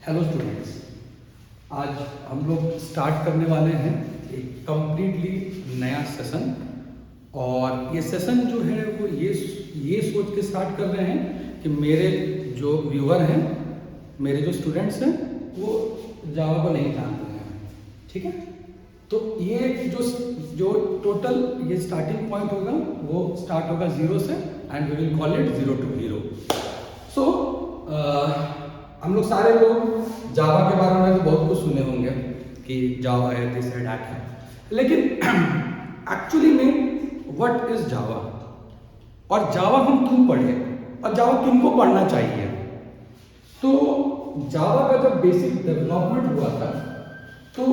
Hello students, आज हम लोग स्टार्ट करने वाले हैं एक कम्प्लीटली नया सेशन। और ये सेशन जो है वो ये सोच के स्टार्ट कर रहे हैं कि मेरे जो व्यूअर हैं, मेरे जो स्टूडेंट्स हैं, वो जावा को नहीं जानते हैं। ठीक है, तो ये जो टोटल ये स्टार्टिंग पॉइंट होगा वो स्टार्ट होगा 0 से and we will call it 0 to hero. So हम लोग सारे लोग जावा के बारे में तो बहुत कुछ सुने होंगे कि जावा है, दिस है, दैट है, लेकिन एक्चुअली में व्हाट इज जावा और जावा हम क्यों पढ़े और जावा किनको पढ़ना चाहिए। तो जावा का जब बेसिक डेवलपमेंट हुआ था तो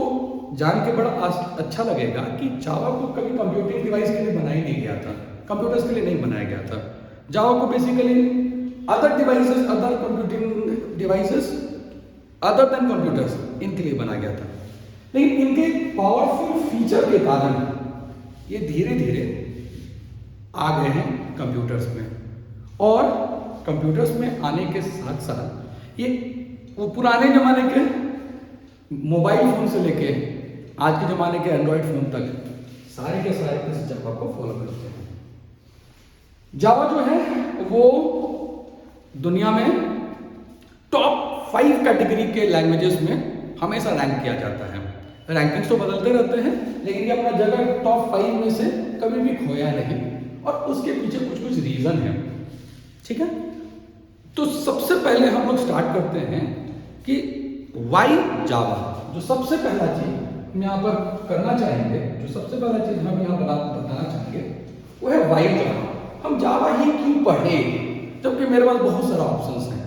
जान के बड़ा अच्छा लगेगा कि जावा को कभी कंप्यूटिंग डिवाइस के लिए बनाया नहीं गया था, कंप्यूटर्स के लिए नहीं बनाया गया था। जावा को basically other devices, other computing devices other than computers, इनके लिए बनाया गया था। लेकिन इनके पावरफुल फीचर के कारण ये धीरे धीरे आ गए हैं कंप्यूटर्स में। और कंप्यूटर्स में आने के साथ साथ ये वो पुराने जमाने के मोबाइल फोन से लेके आज के ज़माने के एंड्रॉयड फ़ोन तक सारे के सारे इस जावा को फॉलो करते हैं। जावा जो है वो दुनिया में टॉप 5 कैटेगरी के लैंग्वेजेस में हमेशा रैंक किया जाता है। रैंकिंग्स तो बदलते रहते हैं, लेकिन ये अपना जगह टॉप 5 में से कभी भी खोया नहीं, और उसके पीछे कुछ कुछ रीज़न है। ठीक है, तो सबसे पहले हम लोग स्टार्ट करते हैं कि वाई जावा। जो सबसे पहला चीज हम यहाँ पर करना चाहेंगे, जो सबसे पहला चीज हम यहाँ बताना चाहेंगे वो है वाई जावा। हम जावा ही क्यों पढ़े जबकि मेरे पास बहुत सारा ऑप्शंस हैं,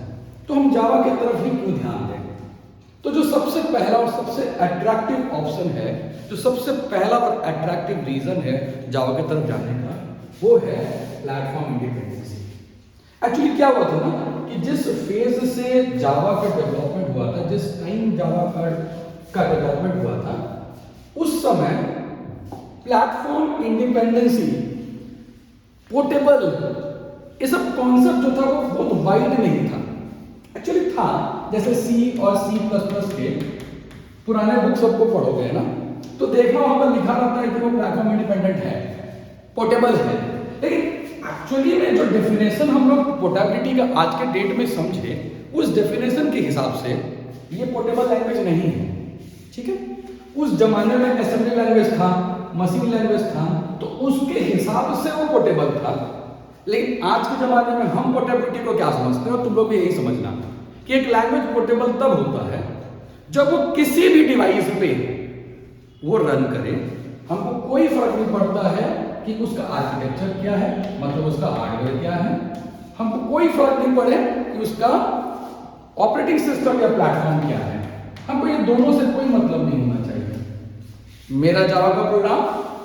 तो हम जावा की तरफ ही क्यों ध्यान दें। तो जो सबसे पहला और सबसे अट्रैक्टिव ऑप्शन है, जो सबसे पहला और अट्रैक्टिव रीजन है जावा की तरफ जाने का, वो है प्लेटफॉर्म इंडिपेंडेंसी। एक्चुअली क्या हुआ था ना कि जिस फेज से जावा का डेवलपमेंट हुआ था, जिस टाइम जावा का डेवलपमेंट हुआ था, उस समय प्लेटफॉर्म इंडिपेंडेंसी, पोर्टेबल, ये सब कॉन्सेप्ट जो था वो बहुत वाइड नहीं था। एक्चुअली था, जैसे सी और C++ के पुराने बुक सबको पढ़ोगे ना, तो देखना वहां पर लिखा रहता है कि वो प्लेटफॉर्म इंडिपेंडेंट है, पोर्टेबल है। लेकिन एक्चुअली में जो डेफिनेशन हम लोग पोर्टेबिलिटी का आज के डेट में समझे, उस डेफिनेशन के हिसाब से ये पोर्टेबल लैंग्वेज नहीं है। ठीक है, उस जमाने में असेंबली लैंग्वेज था, मशीन लैंग्वेज था, तो उसके हिसाब से वो पोर्टेबल था। लेकिन आज के जमाने में हम पोर्टेबिलिटी को क्या समझते हो, तुम लोग भी यही समझना कि एक लैंग्वेज पोर्टेबल तब होता है जब वो किसी भी डिवाइस पे वो रन करे। हमको कोई फर्क नहीं पड़ता है कि उसका आर्किटेक्चर क्या है, मतलब उसका हार्डवेयर क्या है, हमको कोई फर्क नहीं पड़े कि उसका ऑपरेटिंग सिस्टम या प्लेटफॉर्म क्या है, हमको ये दोनों से कोई मतलब नहीं होना चाहिए। मेरा जावा का प्रोग्राम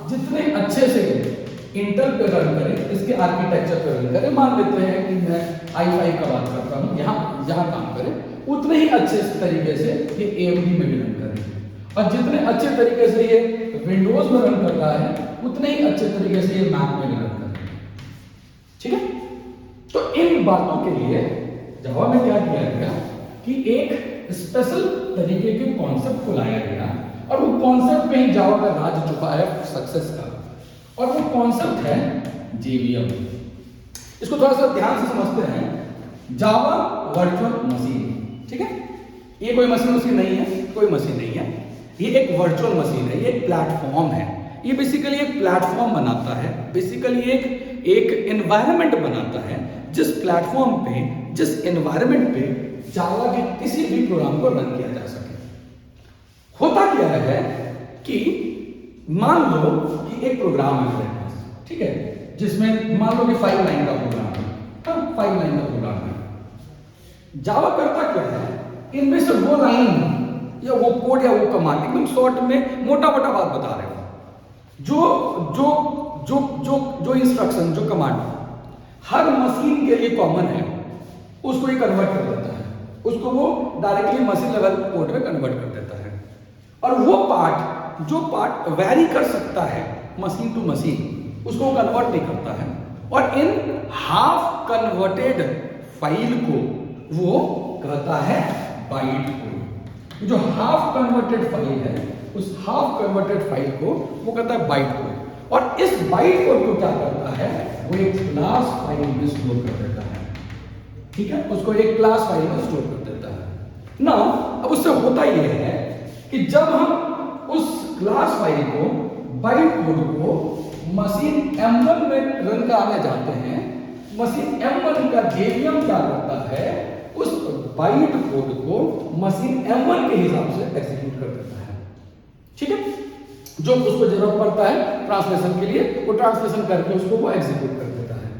जितने अच्छे से इंटेल पे रन करे, इसके आर्किटेक्चर पे रन करे, मान लेते हैं कि मैं i5 का बात करता हूँ, यहाँ काम करे, उतने ही अच्छे तरीके से ये AMD में भी रन करे, और जितने अच्छे तरीके से ये विंडोज में रन कर रहा है, उतने ही अच्छे तरीके से ये मैक में रन कर रहा है। ठीक है, तो इन बातों के लिए जावा में क्या किया गया कि एक स्पेशल तरीके के कॉन्सेप्ट को लाया गया, और वो कॉन्सेप्ट पे ही जावा का राज छुपा है सक्सेस का, और वो कॉन्सेप्ट है JVM। इसको थोड़ा सा ध्यान से समझते हैं। जावा वर्चुअल मशीन, ठीक है, ये कोई मशीन उसकी नहीं है, कोई मशीन नहीं है, ये एक वर्चुअल मशीन है, ये एक प्लेटफॉर्म है। ये बेसिकली एक प्लेटफॉर्म बनाता है, बेसिकली एक एनवायरनमेंट बनाता है, जिस प्लेटफॉर्म पे, जिस एनवायरनमेंट पे जावा के किसी भी प्रोग्राम को रन किया जा सके। होता क्या है कि मान लो कि एक प्रोग्राम है मेरे पास, ठीक है, जिसमें मान लो कि 5 लाइन का प्रोग्राम है, हाँ 5 लाइन का प्रोग्राम है। जावा करता क्या है, इनमें से वो लाइन या वो कोड या वो कमांड, एकदम शॉर्ट में मोटा मोटा बात बता रहे हो, जो इंस्ट्रक्शन, जो कमांड हर मशीन के लिए कॉमन है, उसको ये कन्वर्ट कर देता है, उसको वो डायरेक्टली मशीन लेवल कोड में कन्वर्ट कर देता है। और वो पार्ट, जो पार्ट वैरी कर सकता है मशीन टू मशीन, उसको कन्वर्ट नहीं करता है, और इन हाफ कन्वर्टेड फाइल को वो कहता है बाइट कोड। जो हाफ कन्वर्टेड फाइल है उस हाफ कन्वर्टेड फाइल को वो कहता है बाइट कोड, और इस बाइट कोड को क्या करता है, वो एक क्लास फाइल में स्टोर कर देता है। ठीक है, उसको एक क्लास फाइल में स्टोर कर देता है ना। अब उससे होता यह है कि जब हम उस क्लास फाइल को बाइट कोड को मशीन M1 में रन कराने जाते हैं, मशीन M1 का JVM क्या करता है, उस बाइट कोड को मशीन M1 के हिसाब से एग्जीक्यूट कर देता है। ठीक है, जो उसको जरूरत पड़ता है ट्रांसलेशन के लिए, वो ट्रांसलेशन करके उसको वो एग्जीक्यूट कर देता है।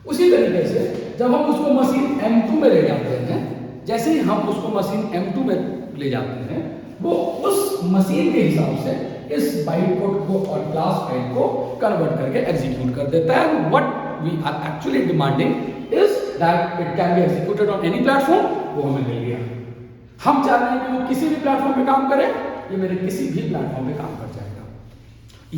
उसी तरीके से जब हम उसको मशीन M2 में ले जाते हैं, जैसे ही हम उसको मशीन M2 में ले जाते हैं, वो उस मशीन के हिसाब से इस बाइट कोड को और क्लास फाइल को कन्वर्ट करके एग्जीक्यूट कर देता है। What we are actually demanding is that it can be executed on any platform, वो हमें मिल गया। हम चाह रहे हैं कि वो किसी भी प्लेटफॉर्म पे काम करे, ये मेरे किसी भी प्लेटफॉर्म पे काम कर जाएगा।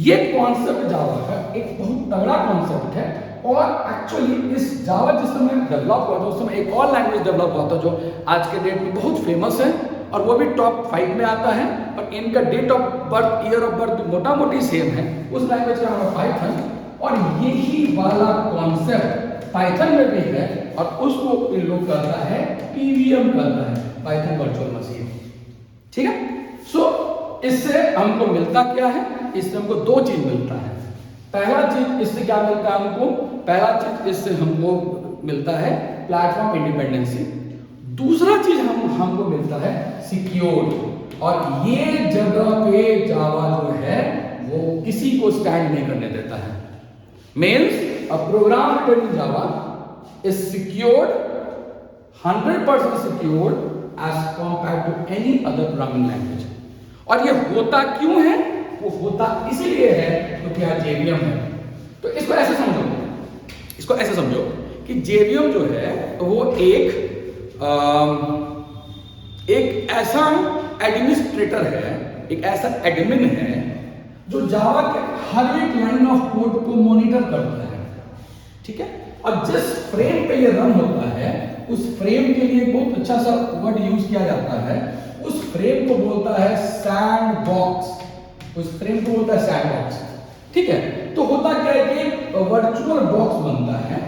ये कॉन्सेप्ट जावा का एक बहुत तगड़ा कॉन्सेप्ट है, और एक्चुअली इस जावा जिस समय डेवलप हुआ था उस समय एक और लैंग्वेज डेवलप हुआ था जो आज के डेट में बहुत फेमस है, और वो भी टॉप 5 में आता है, और इनका date of birth, year of birth मोटा मोटी सेम है। उस लैंग्वेज का नाम है पाइथन, और यही वाला कॉन्सेप्ट पाइथन में भी है, और उसको इन लोग कहता है पीवीएम कहता है, पाइथन वर्चुअल मशीन। ठीक है, सो इससे हमको मिलता क्या है, इससे हमको दो चीज मिलता है। पहला चीज इससे क्या मिलता है हमको, पहला चीज इससे हमको मिलता है प्लेटफॉर्म इंडिपेंडेंसी। दूसरा चीज हमको मिलता है सिक्योर, और ये जगह पे जावा जो है वो किसी को स्टैंड नहीं करने देता है। Means a program written in Java is secured, 100% secured as compared to any other programming language. और ये होता क्यों है, वो होता इसीलिए है क्योंकि यहाँ JVM है। तो इसको ऐसे समझो, इसको ऐसे समझो कि JVM जो है वो एक ऐसा एडमिनिस्ट्रेटर है, एक ऐसा एडमिन है जो जावा के हर एक लाइन ऑफ कोड को मॉनिटर करता है। ठीक है, और जिस फ्रेम पे ये रन होता है उस फ्रेम के लिए बहुत अच्छा सा वर्ड यूज किया जाता है, उस फ्रेम को बोलता है सैंडबॉक्स, उस फ्रेम को बोलता है सैंडबॉक्स। ठीक है, तो होता क्या है कि वर्चुअल बॉक्स बनता है।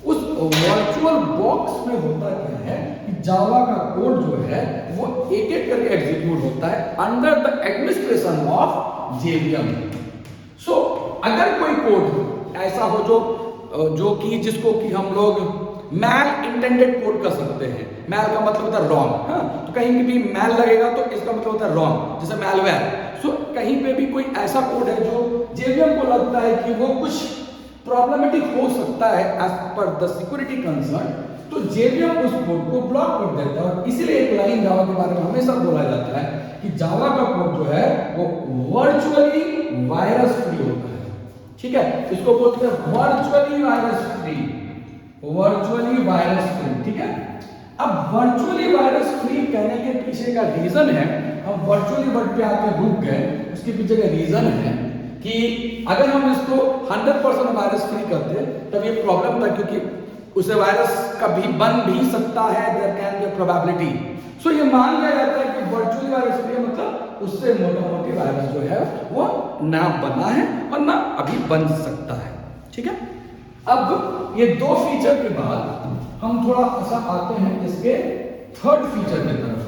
उस वर्चुअल बॉक्स में होता क्या है कि जावा का कोड जो है वो एक एक करके एग्जीक्यूट होता है under the administration of JVM। सो अगर कोई कोड ऐसा हो जो कि जिसको कि हम लोग मैल इंटेंडेड कोड कर सकते हैं, मैल का मतलब होता है रॉन्ग, हाँ, तो कहीं भी मैल लगेगा तो इसका मतलब होता है रॉन्ग, जैसे मैलवेयर। सो कहीं पे भी कोई ऐसा कोड है जो JVM को लगता है कि वो कुछ प्रॉब्लमेटिक हो सकता है एज पर द सिक्योरिटी कंसर्न, तो JVM उस कोड को ब्लॉक कर देता है। और इसीलिए एक लाइन जावा के बारे में हमेशा बोला जाता है कि जावा का कोड जो है वो वर्चुअली वायरस फ्री होता है। ठीक है, इसको बोलते हैं virtually virus free, virtually virus free. ठीक है, अब वर्चुअली वायरस फ्री कहने के पीछे का रीजन है, हम वर्चुअली वर्ड पे आके रुक गए, उसके पीछे का रीजन है कि अगर हम इसको 100% वायरस फ्री करते तब ये प्रॉब्लम था, क्योंकि उसे वायरस कभी बन भी सकता है, देयर कैन बी प्रोबेबिलिटी। सो ये मान लिया जाता है कि वर्चुअली वायरस फ्री मतलब उससे मोटा मोटी वायरस जो है वो ना बना है और ना अभी बन सकता है। ठीक है, अब ये दो फीचर के बाद हम थोड़ा सा आते हैं इसके थर्ड फीचर की तरफ।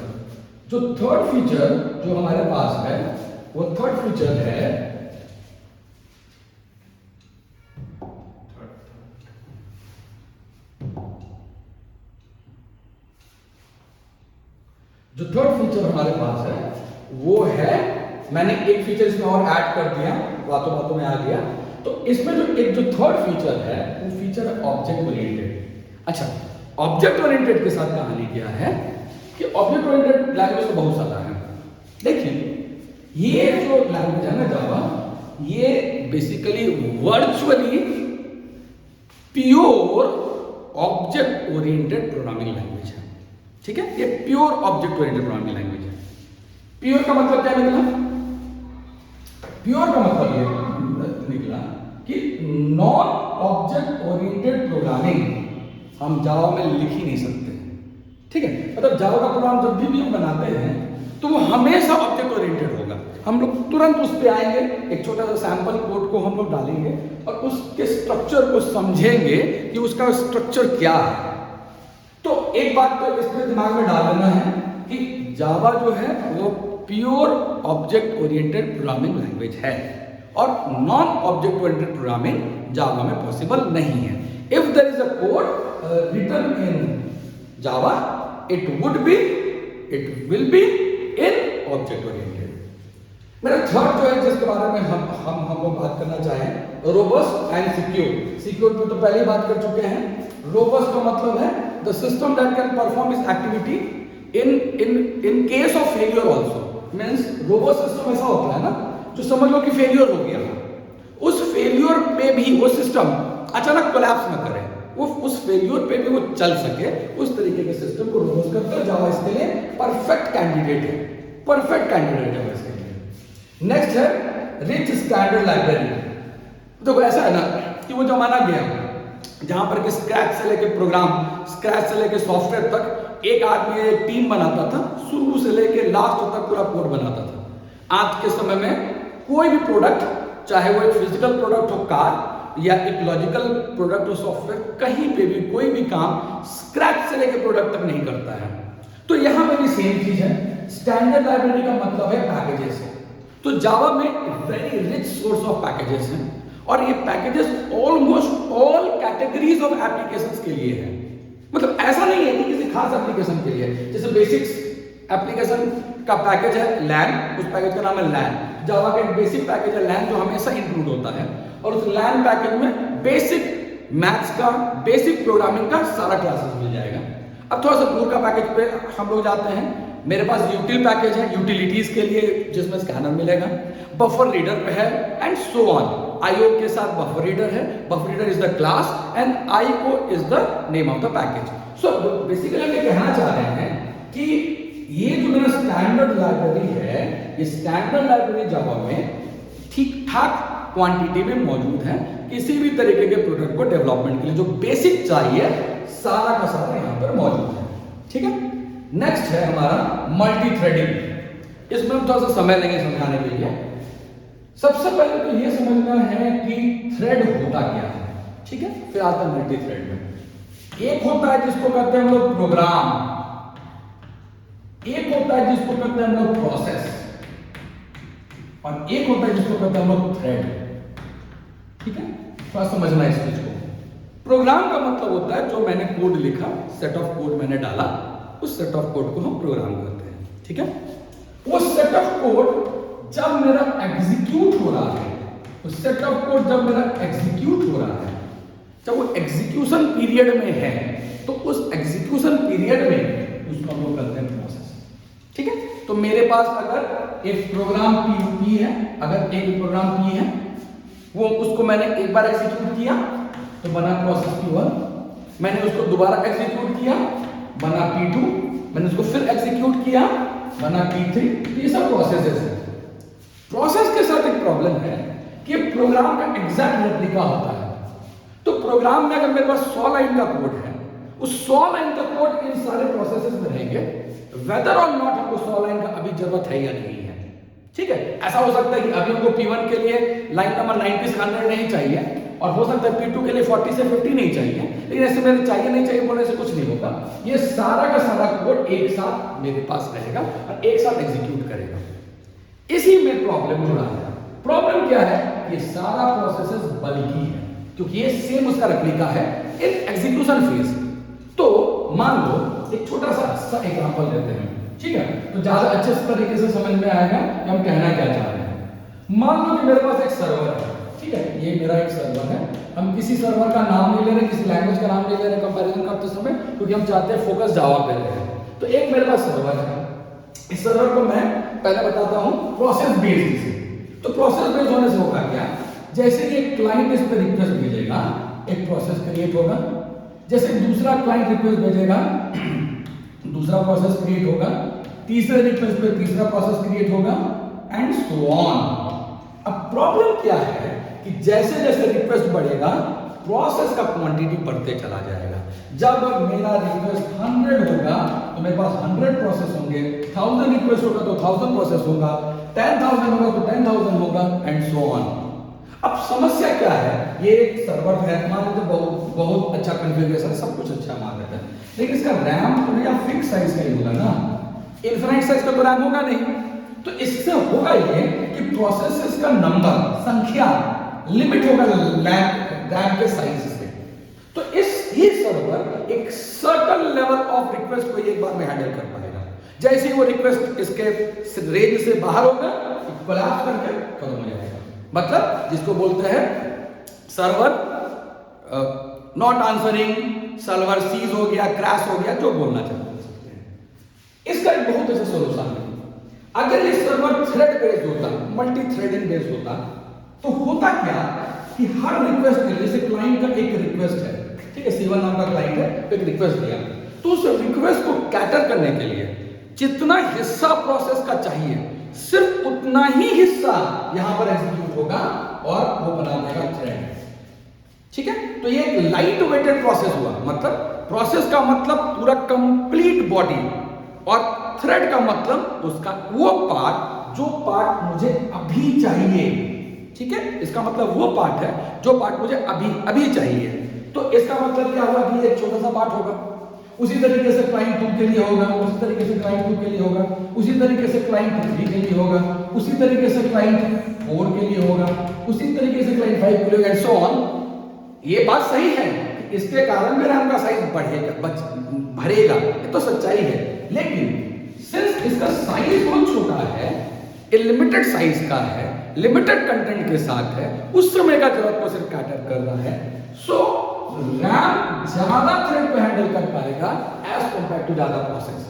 जो थर्ड फीचर जो हमारे पास है वो थर्ड फीचर है जो थर्ड फीचर हमारे पास है वो है, मैंने एक फीचर इसमें और ऐड कर दिया, बातों बातों में आ गया। तो इसमें जो थर्ड फीचर है वो फीचर है ऑब्जेक्ट ओरिएंटेड। अच्छा, ऑब्जेक्ट ओरिएंटेड के साथ कहानी क्या है कि ऑब्जेक्ट ओरिएंटेड लैंग्वेज तो बहुत सारा है, लेकिन ये जो लैंग्वेज है ना जावा, ये basically virtually pure object oriented programming language है। ठीक है, ये pure object oriented programming language है। प्योर का मतलब क्या निकला? प्योर का मतलब ये निकला कि नॉन ऑब्जेक्ट ओरिएंटेड प्रोग्रामिंग हम जावा में लिख ही नहीं सकते। ठीक है, मतलब जावा का प्रोग्राम जब भी हम बनाते हैं तो वो हमेशा ऑब्जेक्ट ओरिएंटेड होगा। हम लोग तुरंत उस पर आएंगे, एक छोटा सा सैंपल कोड को हम लोग डालेंगे और उसके स्ट्रक्चर को समझेंगे कि उसका स्ट्रक्चर क्या है। तो एक बात तो इसमें दिमाग में डाल देना है कि जावा जो है वो pure object oriented programming language है और non object oriented programming Java में पॉसिबल नहीं है। If there is a code written in Java, it will be in object oriented। मेरा थर्ड जो है जिसके बारे में हम लोग बात करना चाहें, रोबस्ट एंड सिक्योर। सिक्योर पे तो पहले ही बात कर चुके हैं। रोबस्ट का मतलब है the system that can perform इस activity in case of failure also. Means robust system ऐसा होता है ना जो समझ लो कि फेलियर हो गया, उस फेलियर पे भी वो सिस्टम अचानक कोलैप्स न करे, वो उस फेलियर पे भी वो चल सके, उस तरीके के सिस्टम को रोबस्ट करता है। जावा इसके लिए परफेक्ट कैंडिडेट है, परफेक्ट कैंडिडेट है इसके लिए। नेक्स्ट है रिच स्टैंडर्ड लाइब्रेरी। तो ऐसा है ना कि वो जमाना गया जहां पर कि स्क्रैच से लेके प्रोग्राम, स्क्रैच से लेके सॉफ्टवेयर तक एक आदमी एक टीम बनाता था, शुरू से लेके लास्ट तक पूरा कोड बनाता था। आज के समय में कोई भी प्रोडक्ट, चाहे वो एक फिजिकल प्रोडक्ट हो, कार, या एक लॉजिकल प्रोडक्ट और सॉफ्टवेयर, कहीं पे भी कोई भी काम स्क्रैच से लेकर प्रोडक्ट तक नहीं करता है। तो यहां पे भी सेम चीज है। स्टैंडर्ड लाइब्रेरी का मतलब है पैकेजेस है। तो जावा में very rich source of packages हैं और ये packages almost all categories of applications के लिए है। मतलब ऐसा नहीं है कि किसी खास एप्लीकेशन के लिए। जैसे बेसिक्स एप्लीकेशन का पैकेज है लैन, उस पैकेज का नाम है लैन। जावा का एक बेसिक पैकेज है लैन जो हमेशा इंक्लूड होता है और उस लैन पैकेज में बेसिक मैथ्स का, बेसिक प्रोग्रामिंग का सारा क्लासेस मिल जाएगा। अब थोड़ा सा दूर का पैकेज पे हम लोग जाते हैं। मेरे पास यूटिल पैकेज है यूटिलिटीज के लिए, जिसमें स्कैनर मिलेगा, बफर रीडर पे है एंड सो ऑन। IO के साथ बफर रीडर है, buffer reader is the class and IO is the name of the package. So basically हम ये कहना चाह रहे हैं कि ये जो मेरा स्टैंडर्ड लाइब्रेरी है, ये स्टैंडर्ड लाइब्रेरी जावा में ठीक ठाक क्वांटिटी में मौजूद है। किसी भी तरीके के प्रोडक्ट को डेवलपमेंट के लिए जो बेसिक चाहिए सारा का सारा यहाँ पर मौजूद है। ठीक है, नेक्स्ट है हमारा मल्टी थ्रेडिंग। इसमें हम थोड़ा सा समय लेंगे समझाने के लिए। सबसे पहले तो ये समझना है कि थ्रेड होता क्या है। ठीक है, फिर आता है मल्टी थ्रेड में। एक होता है जिसको कहते हैं हम लोग प्रोग्राम, एक होता है जिसको कहते हैं हम लोग प्रोसेस, और एक होता है जिसको कहते हैं हम लोग थ्रेड। ठीक है, थोड़ा समझना है इस चीज को। प्रोग्राम का मतलब होता है जो मैंने कोड लिखा, सेट ऑफ कोड मैंने डाला, उस सेट ऑफ कोड को हम प्रोग्राम करते हैं। ठीक है, वो सेट ऑफ कोड जब मेरा एग्जीक्यूट हो रहा है, उस सेट ऑफ कोड जब मेरा एग्जीक्यूट हो रहा है, जब वो एग्जीक्यूशन पीरियड में है, तो उस एग्जीक्यूशन पीरियड में उसको हम लोग करते हैं प्रोसेस। ठीक है, तो मेरे पास अगर एक प्रोग्राम P है, अगर एक प्रोग्राम P है, वो उसको मैंने एक बार एग्जीक्यूट किया तो बना प्रोसेस P1, मैंने उसको दोबारा एग्जीक्यूट किया बना P2, मैंने उसको फिर एग्जीक्यूट किया बना P3। तो ये सब प्रोसेसेस है। प्रोसेस के साथ एक प्रॉब्लम है कि प्रोग्राम का एग्जैक्ट रेप्लिका होता है। तो प्रोग्राम में अगर मेरे पास 100 लाइन का कोड है, उस 100 लाइन का कोड इन सारे प्रोसेसेस में रहेंगे, वेदर और नॉट हमको 100 लाइन का अभी जरूरत है या नहीं है। ठीक है, ऐसा हो सकता है कि अभी हमको P1 के लिए लाइन नंबर 90 से 100 नहीं चाहिए, और हो सकता है P2 के लिए 40 से 50 नहीं चाहिए, लेकिन ऐसे मेरे चाहिए नहीं चाहिए बोलने से कुछ नहीं होगा। ये सारा का सारा कोड एक साथ मेरे पास रहेगा और एक साथ एग्जीक्यूट करेगा। इसी में प्रॉब्लम जुड़ा है। प्रॉब्लम क्या है, ये सारा प्रोसेसेस बल्कि है, क्योंकि ये सेम उसका रेप्लिका है इन एग्जीक्यूशन फेज। तो मान लो एक छोटा सा एग्जांपल लेते हैं। ठीक है, तो ज्यादा अच्छे तरीके से समझ में आएगा कि हम कहना क्या चाह रहे हैं। मान लो कि मेरे पास एक सर्वर है। ठीक है, ये मेरा एक सर्वर है। हम किसी सर्वर का नाम नहीं ले रहे, किसी लैंग्वेज का नाम नहीं ले रहे कंपैरिजन करते समय, क्योंकि हम चाहते हैं फोकस जावा पे रहे। तो एक मेरे पास सर्वर है, इस सर्वर को मैं पहले बताता हूं प्रोसेस बेस्ड से। तो प्रोसेस बेस्ड होने से होगा क्या, जैसे कि एक क्लाइंट इस पर रिक्वेस्ट भेजेगा, एक प्रोसेस क्रिएट होगा, जैसे दूसरा क्लाइंट रिक्वेस्ट भेजेगा दूसरा प्रोसेस क्रिएट होगा, तीसरे रिक्वेस्ट पे तीसरा प्रोसेस क्रिएट होगा एंड सो ऑन। अब प्रॉब्लम क्या है कि जैसे जैसे रिक्वेस्ट बढ़ेगा प्रोसेस का क्वांटिटी बढ़ते चला जाएगा। जब मेरा रिक्वेस्ट 100 होगा तो मेरे पास 100 प्रोसेस होंगे, 1000 रिक्वेस्ट होगा तो 1000 प्रोसेस होगा, 10,000 होगा तो 10,000 होगा एंड सो ऑन। अब समस्या क्या है, ये एक सर्वर है, मान लीजिए बहुत अच्छा कॉन्फ़िगरेशन, सब कुछ अच्छा मान लेते हैं, लेकिन इसका रैम तो भैया फिक्स साइज का ही होगा ना, इनफिनिट साइज का तो रैम होगा नहीं। तो इससे होगा ये कि प्रोसेसेस का नंबर, संख्या लिमिट होगा रैम के साइज से। तो ये सर्वर एक सर्टेन लेवल ऑफ रिक्वेस्ट को एक बार में हैंडल कर पाएगा। जैसे ही वो रिक्वेस्ट इसके रेंज से बाहर होगा, कोलैप्स करके खत्म हो जाएगा। मतलब जिसको बोलते हैं server not answering, server seize हो गया, क्रैश हो गया, जो बोलना चाहते हैं। इसका एक बहुत अच्छा सोल्यूशन है। अगर ये सर्वर थ्रेड बेस्ड होता, मल्टी थ्रेडिंग बेस्ड होता, तो होता क्या कि हर रिक्वेस्ट के लिए, जैसे क्लाइंट का एक रिक्वेस्ट है, ठीक है, C1 नाम का क्लाइंट है, एक रिक्वेस्ट दिया, तो उस रिक्वेस्ट को कैटर करने के लिए जितना हिस्सा प्रोसेस का चाहिए, सिर्फ उतना ही हिस्सा यहां पर एग्जीक्यूट होगा और वो बना देगा थ्रेड। ठीक है, तो ये एक लाइट वेटेड प्रोसेस हुआ। मतलब प्रोसेस का मतलब पूरा कंप्लीट बॉडी, और थ्रेड का मतलब उसका वो पार्ट जो पार्ट मुझे अभी चाहिए। ठीक है, इसका मतलब वो पार्ट है जो पार्ट मुझे अभी चाहिए। तो इसका मतलब क्या हुआ कि एक छोटा सा पार्ट होगा, उसी तरीके से क्लाइंट 2 के लिए होगा, उसी तरीके से क्लाइंट 2 के लिए होगा, उसी तरीके से क्लाइंट 3 के लिए होगा, उसी तरीके से क्लाइंट 4 के लिए होगा, उसी तरीके से क्लाइंट 5 के लिए एंड सो ऑन। ये बात सही है, इसके कारण भी रैम का साइज बढ़ेगा, भरेगा, ये तो सच्चाई है। लेकिन सिंस इसका साइज बहुत छोटा है, लिमिटेड साइज का है, लिमिटेड कंटेंट के साथ है, उस समय का जरूरत को सिर्फ कैटर कर रहा है, सो रैम ज्यादा थ्रेड को हैंडल कर पाएगा एज कंपेयर टू ज्यादा प्रोसेस।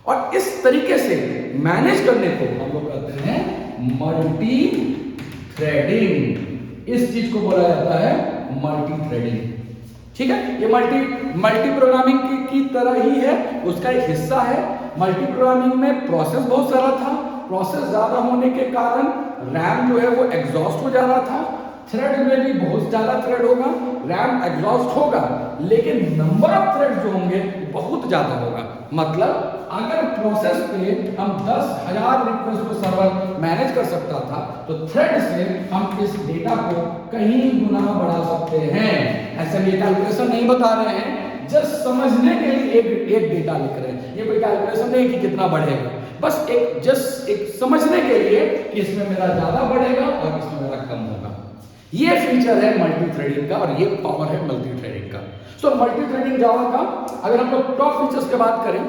और इस तरीके से मैनेज करने को हम लोग कहते हैं मल्टी थ्रेडिंग। इस चीज को बोला जाता है मल्टी थ्रेडिंग। ठीक है, ये मल्टी प्रोग्रामिंग की तरह ही है, उसका एक हिस्सा है। मल्टी प्रोग्रामिंग में प्रोसेस बहुत सारा था, प्रोसेस ज्यादा होने के कारण रैम जो है वो एग्जॉस्ट हो जा रहा था। थ्रेड में भी बहुत ज्यादा थ्रेड होगा, रैम एग्जॉस्ट होगा, लेकिन नंबर ऑफ थ्रेड जो होंगे बहुत ज्यादा होगा। मतलब अगर प्रोसेस पे हम 10,000 रिक्वेस्ट को सर्वर मैनेज कर सकता था, तो थ्रेड से हम इस डेटा को कहीं गुना बढ़ा सकते हैं। ऐसे भी कैलकुलेशन नहीं बता रहे हैं, जस्ट समझने के लिए एक डेटा लिख रहे हैं। ये कोई कैलकुलेशन नहीं कि कितना बढ़ेगा, बस एक समझने के लिए कि इसमें मेरा ज्यादा बढ़ेगा और इसमें मेरा कम होगा। ये फीचर है मल्टी थ्रेडिंग का, और ये पावर है मल्टी थ्रेडिंग का। सो मल्टी थ्रेडिंग जावा का अगर हम लोग टॉप फीचर्स की बात करें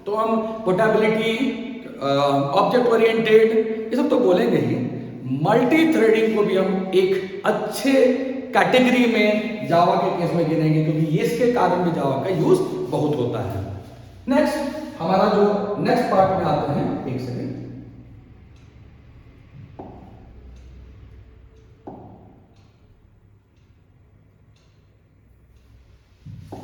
तो हम पोर्टेबिलिटी, ऑब्जेक्ट ओरिएंटेड, ये सब तो बोलेंगे ही। मल्टी थ्रेडिंग को भी हम एक अच्छे कैटेगरी में जावा के केस में गिनेंगे, क्योंकि ये इसके कारण भी जावा का यूज बहुत होता है। नेक्स्ट हमारा जो नेक्स्ट पार्ट में आते हैं, एक सेकेंड,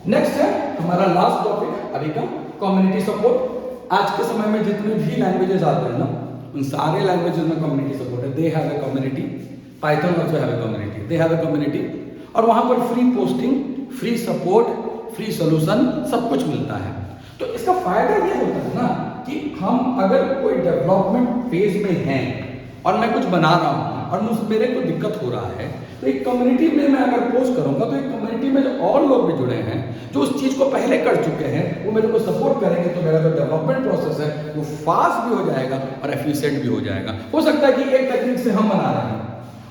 नेक्स्ट है हमारा लास्ट टॉपिक अभी का, कम्युनिटी सपोर्ट। आज के समय में जितने भी लैंग्वेजेस आते हैं ना, उन सारे लैंग्वेजेस में कम्युनिटी सपोर्ट है। They have a community, Python also have a community, they have a community, और वहां पर free posting, free support, free solution सब कुछ मिलता है। तो इसका फायदा ये होता है ना कि हम अगर कोई डेवलपमेंट फेज में हैं और मैं कुछ बना रहा हूँ और मेरे को दिक्कत हो रहा है, तो एक कम्युनिटी में मैं अगर पोस्ट करूंगा तो एक कम्युनिटी में जो और लोग भी जुड़े हैं, जो उस चीज को पहले कर चुके हैं, वो मेरे को सपोर्ट करेंगे, तो मेरा जो डेवलपमेंट प्रोसेस है वो फास्ट भी हो जाएगा और एफिशिएंट भी हो जाएगा। हो सकता है कि एक टेक्निक से हम बना रहे हैं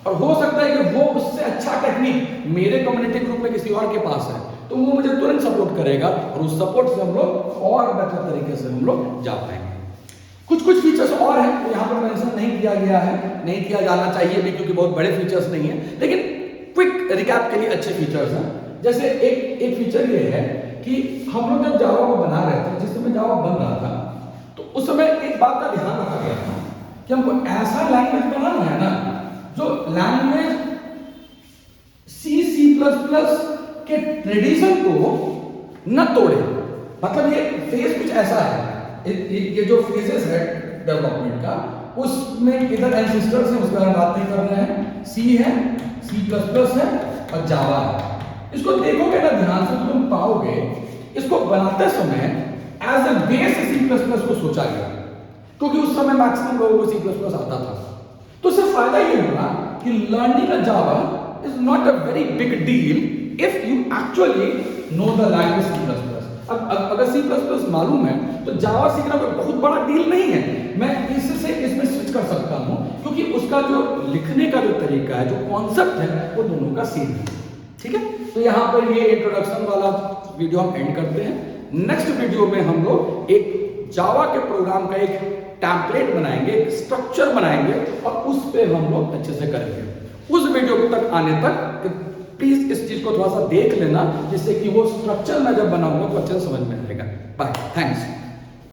और हो सकता है कि वो उससे अच्छा टेक्निक मेरे कम्युनिटी ग्रुप में किसी और के पास है, तो वो मुझे तुरंत सपोर्ट करेगा और उस सपोर्ट से हम लोग और बेहतर तरीके से हम लोग जा पाएंगे। कुछ फीचर्स और हैं तो यहाँ पर मेंशन नहीं किया गया है, नहीं किया जाना चाहिए भी, क्योंकि बहुत बड़े फीचर्स नहीं है, लेकिन क्विक रिकैप के लिए अच्छे फीचर्स हैं। जैसे एक फीचर ये है कि हम लोग जब जावा को बना रहे थे, जिस समय जावा बन रहा था, तो उस समय एक बात का ध्यान रखा गया था कि हमको ऐसा लैंग्वेज बनाना है ना जो लैंग्वेज C++ के ट्रेडिशन को न तोड़े। मतलब ये फेज कुछ ऐसा है, ये जो फेजेस है डेवलपमेंट का, उसमें इधर एंसेस्टर्स हैं, उसके बारे में बात नहीं कर रहे हैं, C है, C++ है और जावा है। इसको देखोगे ना ध्यान से तो तुम पाओगे इसको बनाते समय एज ए बेस C++ को सोचा गया, क्योंकि उस समय मैक्सिमम लोगों को C++ आता था। तो इससे फायदा ये होगा कि learning a Java is not a very big deal if you actually know the language C++। अब अगर C++ मालूम है तो जावा सीखना कोई बहुत बड़ा डील नहीं है। मैं इससे इसमें स्विच कर सकता हूं, क्योंकि उसका जो लिखने का जो तरीका है, जो कॉन्सेप्ट है, वो दोनों का सेम है। ठीक है, तो यहाँ पर ये इंट्रोडक्शन वाला वीडियो हम एंड करते हैं। नेक्स्ट वीडियो में हम लोग एक जावा के प्रोग्राम का एक टेम्पलेट बनाएंगे, एक स्ट्रक्चर बनाएंगे और उस पे हम लोग अच्छे से करेंगे। उस वीडियो तक आने तक प्लीज इस चीज को थोड़ा सा देख लेना, जिससे कि वो स्ट्रक्चर मैं जब बनाऊंगा तो अच्छे से समझ में आएगा। Bye, thanks.